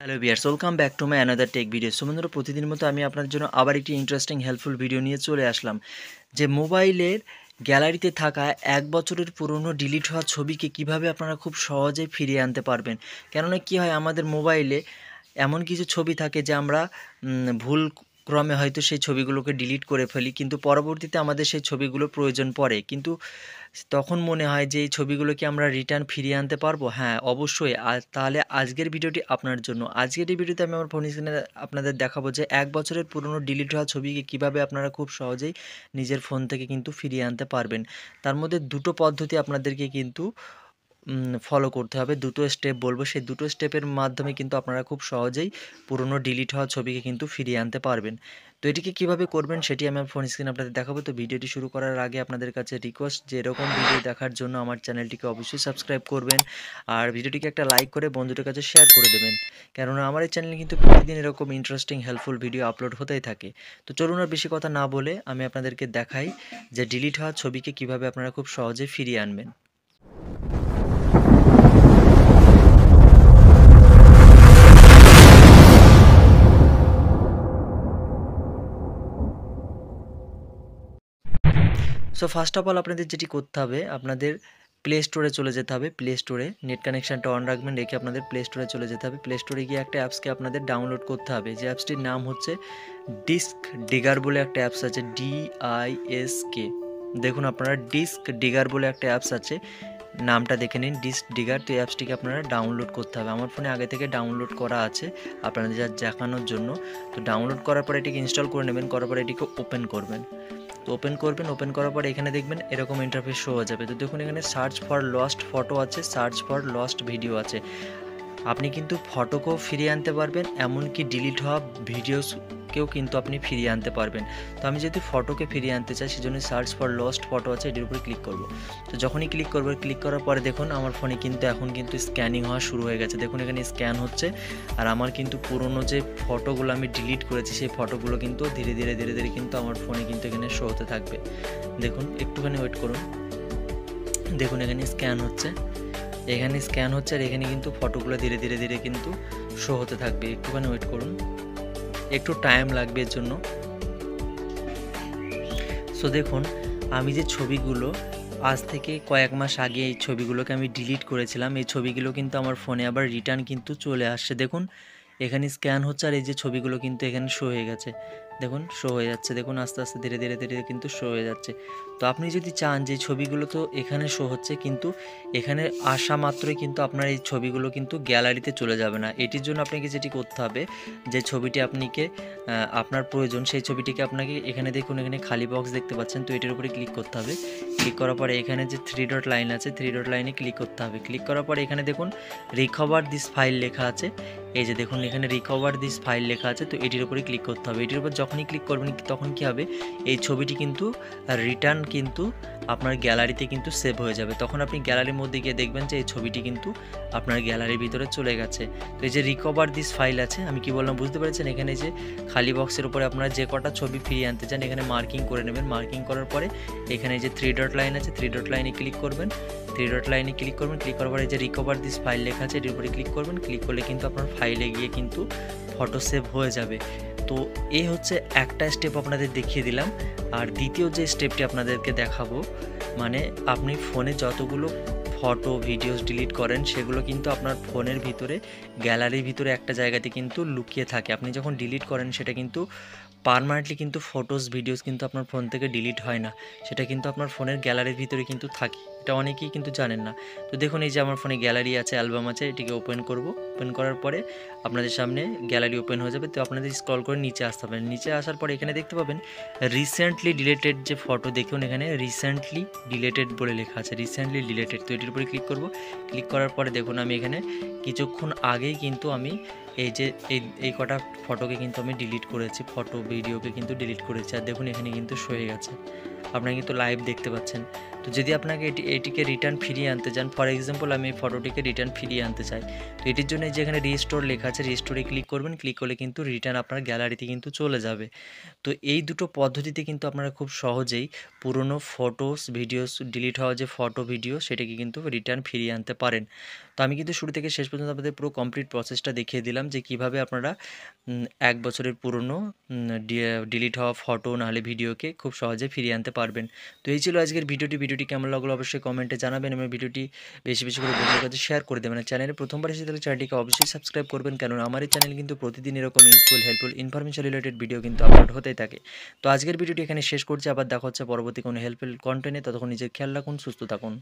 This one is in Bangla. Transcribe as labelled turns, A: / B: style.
A: Hello viewers, welcome back to my another take video. So বন্ধুরা, প্রতিদিনের মতো আমি আপনার জন্য আবার একটি ইন্টারেস্টিং হেল্পফুল ভিডিও নিয়ে চলে আসলাম। যে মোবাইলের গ্যালারিতে থাকা ১ বছরের পুরনো ডিলিট হওয়া ছবিকে কিভাবে আপনারা খুব সহজেই ফিরিয়ে আনতে পারবেন। কেননা কী হয়, আমাদের মোবাইলে এমন কিছু ছবি থাকে যে আমরা ভুল ক্রমে হয়তো সেই ছবিগুলোকে ডিলিট করে ফেলি, কিন্তু পরবর্তীতে আমাদের সেই ছবিগুলো প্রয়োজন পড়ে। কিন্তু তখন মনে হয় যে এই ছবিগুলো কি আমরা রিটার্ন ফিরিয়ে আনতে পারবো? হ্যাঁ, অবশ্যই। তাহলে আজকের ভিডিওটি আপনার জন্য। আজকের এই ভিডিওতে আমি আমার ফোন স্ক্রিনে আপনাদের দেখাবো যে ১ বছরের পুরনো ডিলিট হওয়া ছবিকে কিভাবে আপনারা খুব সহজেই নিজের ফোন থেকে কিন্তু ফিরিয়ে আনতে পারবেন। তার মধ্যে দুটো পদ্ধতি আপনাদেরকে কিন্তু ফলো করতে হবে। দুটো স্টেপ বলবো, সেই দুটো স্টেপের মাধ্যমে কিন্তু আপনারা খুব সহজেই পুরনো ডিলিট হওয়া ছবিকে কিন্তু ফিরিয়ে আনতে পারবেন। তো এটিকে কীভাবে করবেন সেটি আমি আমার ফোন স্ক্রিনে আপনাদের দেখাবো। তো ভিডিওটি শুরু করার আগে আপনাদের কাছে রিকোয়েস্ট যে এরকম ভিডিও দেখার জন্য আমার চ্যানেলটিকে অবশ্যই সাবস্ক্রাইব করবেন, আর ভিডিওটিকে একটা লাইক করে বন্ধুদের কাছে শেয়ার করে দেবেন। কেননা আমার এই চ্যানেলে কিন্তু প্রতিদিন এরকম ইন্টারেস্টিং হেল্পফুল ভিডিও আপলোড হতেই থাকে। তো চলুন আর বেশি কথা না বলে আমি আপনাদেরকে দেখাই যে ডিলিট হওয়া ছবিকে কিভাবে আপনারা খুব সহজে ফিরিয়ে আনবেন। সো ফার্স্ট অফ অল আপনাদের যেটি করতে হবে, আপনাদের প্লে স্টোরে চলে যেতে হবে। প্লে স্টোরে নেট কানেকশানটা অন রাখবেন, রেখে আপনাদের প্লে স্টোরে চলে যেতে হবে। প্লে স্টোরে গিয়ে একটা অ্যাপসকে আপনাদের ডাউনলোড করতে হবে। যে অ্যাপসটির নাম হচ্ছে ডিস্ক ডিগার বলে একটা অ্যাপস আছে, DISK। দেখুন আপনারা ডিস্ক ডিগার বলে একটা অ্যাপস আছে, নামটা দেখে নিন, ডিস্ক ডিগার। তো এই অ্যাপসটিকে আপনারা ডাউনলোড করতে হবে। আমার ফোনে আগে থেকে ডাউনলোড করা আছে আপনাদের যা দেখানোর জন্য। তো ডাউনলোড করার পরে এটিকে ইনস্টল করে নেবেন, করার পরে এটিকে ওপেন করবেন। তো ওপেন করবেন, ওপেন করার পরে এখানে দেখবেন এরকম ইন্টারফেস শো হয়ে যাবে। তো দেখুন এখানে সার্চ ফর লস্ট ফটো আছে, সার্চ ফর লস্ট ভিডিও আছে। আপনি কিন্তু ফটোকেও ফিরিয়ে আনতে পারবেন, এমনকি ডিলিট হওয়া ভিডিওসকেও কিন্তু আপনি ফিরিয়ে আনতে পারবেন। তো আমি যেহেতু ফটোকে ফিরিয়ে আনতে চাই, সেজন্য সার্চ ফর লস্ট ফটো আছে, এটির উপরে ক্লিক করব। তো যখনই ক্লিক করবো, ক্লিক করার পরে দেখুন আমার ফোনে কিন্তু এখন কিন্তু স্ক্যানিং হওয়া শুরু হয়ে গেছে। দেখুন এখানে স্ক্যান হচ্ছে, আর আমার কিন্তু পুরনো যে ফটোগুলো আমি ডিলিট করেছি সেই ফটোগুলো কিন্তু ধীরে ধীরে ধীরে ধীরে কিন্তু আমার ফোনে কিন্তু এখানে শো হতে থাকবে। দেখুন একটুখানি ওয়েট করুন। দেখুন এখানে স্ক্যান হচ্ছে, এখানে স্ক্যান হচ্ছে, আর এখানে কিন্তু ফটোগুলো ধীরে ধীরে ধীরে কিন্তু শো হতে থাকবে। একটুখানি ওয়েট করুন, একটু টাইম লাগবে এর জন্য। সো দেখুন আমি যে ছবিগুলো আজ থেকে কয়েক মাস আগে এই ছবিগুলোকে আমি ডিলিট করেছিলাম, এই ছবিগুলো কিন্তু আমার ফোনে আবার রিটার্ন কিন্তু চলে আসছে। দেখুন এখানে স্ক্যান হচ্ছে, আর এই যে ছবিগুলো কিন্তু এখানে শো হয়ে গেছে। দেখুন শো হয়ে যাচ্ছে, দেখুন আস্তে আস্তে ধীরে ধীরে ধীরে কিন্তু শো হয়ে যাচ্ছে। তো আপনি যদি চান যে ছবিগুলো তো এখানে শো হচ্ছে, কিন্তু এখানে আসা মাত্রই কিন্তু আপনার এই ছবিগুলো কিন্তু গ্যালারিতে চলে যাবে না। এটির জন্য আপনাকে যেটি করতে হবে, যে ছবিটি আপনার প্রয়োজন সেই ছবিটিকে আপনাকে এখানে দেখুন, এখানে খালি বক্স দেখতে পাচ্ছেন, তো এটির উপরে ক্লিক করতে হবে। ক্লিক করার পরে এখানে যে 3 ডট লাইন আছে, 3 ডট লাইনে ক্লিক করতে হবে। ক্লিক করার পরে এখানে দেখুন রিকভার দিস ফাইল লেখা আছে, এই যে দেখুন এখানে রিকভার দিস ফাইল লেখা আছে, তো এটির উপরে ক্লিক করতে হবে। এটির উপর যখনই ক্লিক করবেন তখন কি হবে, এই ছবিটি কিন্তু রিটার্ন কিন্তু আপনার গ্যালারিতে কিন্তু সেভ হয়ে যাবে। তখন আপনি গ্যালারির মধ্যে গিয়ে দেখবেন যে এই ছবিটি কিন্তু আপনার গ্যালারির ভিতরে চলে গেছে। তো এই যে রিকভার দিস ফাইল আছে, আমি কি বললাম বুঝতে পেরেছেন? এখানে যে খালি বক্সের উপরে আপনারা যে কটা ছবি ফিরিয়ে আনতে চান এখানে মার্কিং করে নেবেন। মার্কিং করার পরে এখানে যে 3 ডট লাইন আছে, 3 ডট লাইনে ক্লিক করবেন। 3 ডট লাইনে ক্লিক করবেন, ক্লিক করার পরে যে রিকভার দিস ফাইল লেখা আছে এটির উপরে ক্লিক করবেন। ক্লিক করলে কিন্তু আপনার ফাইলে গিয়ে কিন্তু ফটো সেভ হয়ে যাবে। তো এই হচ্ছে একটা স্টেপ আপনাদের দেখিয়ে দিলাম। আর দ্বিতীয় যে স্টেপটি আপনাদেরকে দেখাবো, মানে আপনি ফোনে যতগুলো ফটো ভিডিওস ডিলিট করেন সেগুলো কিন্তু আপনার ফোনের ভিতরে গ্যালারির ভিতরে একটা জায়গাতে কিন্তু লুকিয়ে থাকে। আপনি যখন ডিলিট করেন সেটা কিন্তু পার্মানেন্টলি কিন্তু ফটোস ভিডিওস কিন্তু আপনার ফোন থেকে ডিলিট হয় না, সেটা কিন্তু আপনার ফোনের গ্যালারির ভিতরে কিন্তু থাকে। এটা অনেকেই কিন্তু জানেন না। তো দেখুন এই যে আমার ফোনে গ্যালারি আছে, অ্যালবাম আছে, এটিকে ওপেন করব। ওপেন করার পরে আপনাদের সামনে গ্যালারি ওপেন হয়ে যাবে। তো আপনাদের স্ক্রল করে নিচে আসতে হবে। নিচে আসার পরে এখানে দেখতে পাবেন রিসেন্টলি ডিলিটেড যে ফটো, দেখুন এখানে রিসেন্টলি ডিলিটেড বলে লেখা আছে, রিসেন্টলি ডিলিটেড। তো এটির উপরে ক্লিক করব। ক্লিক করার পরে দেখুন আমি এখানে কিছুক্ষণ আগেই কিন্তু আমি এই যে এই কটা ফটোকে কিন্তু আমি ডিলিট করেছি, ফটো ভিডিওকে কিন্তু ডিলিট করেছি। আর দেখুন এখানে কিন্তু শো হয়ে গেছে। আপনারা কিন্তু লাইভ দেখতে পাচ্ছেন। তো যদি আপনাকে এটিকে রিটার্ন ফিরিয়ে আনতে চান, ফর এক্সাম্পল আমি এই ফটোটিকে রিটার্ন ফিরিয়ে আনতে চাই, তো এটির জন্য যেখানে রিস্টোর লেখা আছে রিস্টোরে ক্লিক করবেন, ক্লিক করলে কিন্তু রিটার্ন আপনার গ্যালারিতে কিন্তু চলে যাবে। তো এই দুটো পদ্ধতিতে কিন্তু আপনারা খুব সহজেই পুরনো ফটোস ভিডিওস ডিলিট হওয়া যে ফটো ভিডিও সেটাকে কিন্তু রিটার্ন ফিরিয়ে আনতে পারেন। তো আমি কিন্তু শুরু থেকে শেষ পর্যন্ত আপনাদের পুরো কমপ্লিট প্রসেসটা দেখিয়ে দিলাম যে কিভাবে আপনারা 1 বছরের পুরনো ডিলিট হওয়া ফটো নাহলে ভিডিওকে খুব সহজে ফিরিয়ে আনতে পারবেন। তো এই ছিল আজকের ভিডিওটি কেমন লাগলো অবশ্যই কমেন্টে জানাবেন এবং ভিডিওটি বেশি বেশি করে বন্ধুদের কাছে শেয়ার করে দেবেন। আর চ্যানেলে প্রথমবার এসে তাহলে চ্যানেলটিকে অবশ্যই সাবস্ক্রাইব করবেন, কেননা আমার এই চ্যানেল কিন্তু প্রতিদিন এরকম useful helpful information related video কিন্তু আপলোড হতেই থাকে। তো আজকের ভিডিওটি এখানে শেষ করছি, আবার দেখা হচ্ছে পরবর্তী কোনো হেল্পফুল কন্টেন্টে। ততক্ষণ নিজের খেয়াল রাখুন, সুস্থ থাকুন।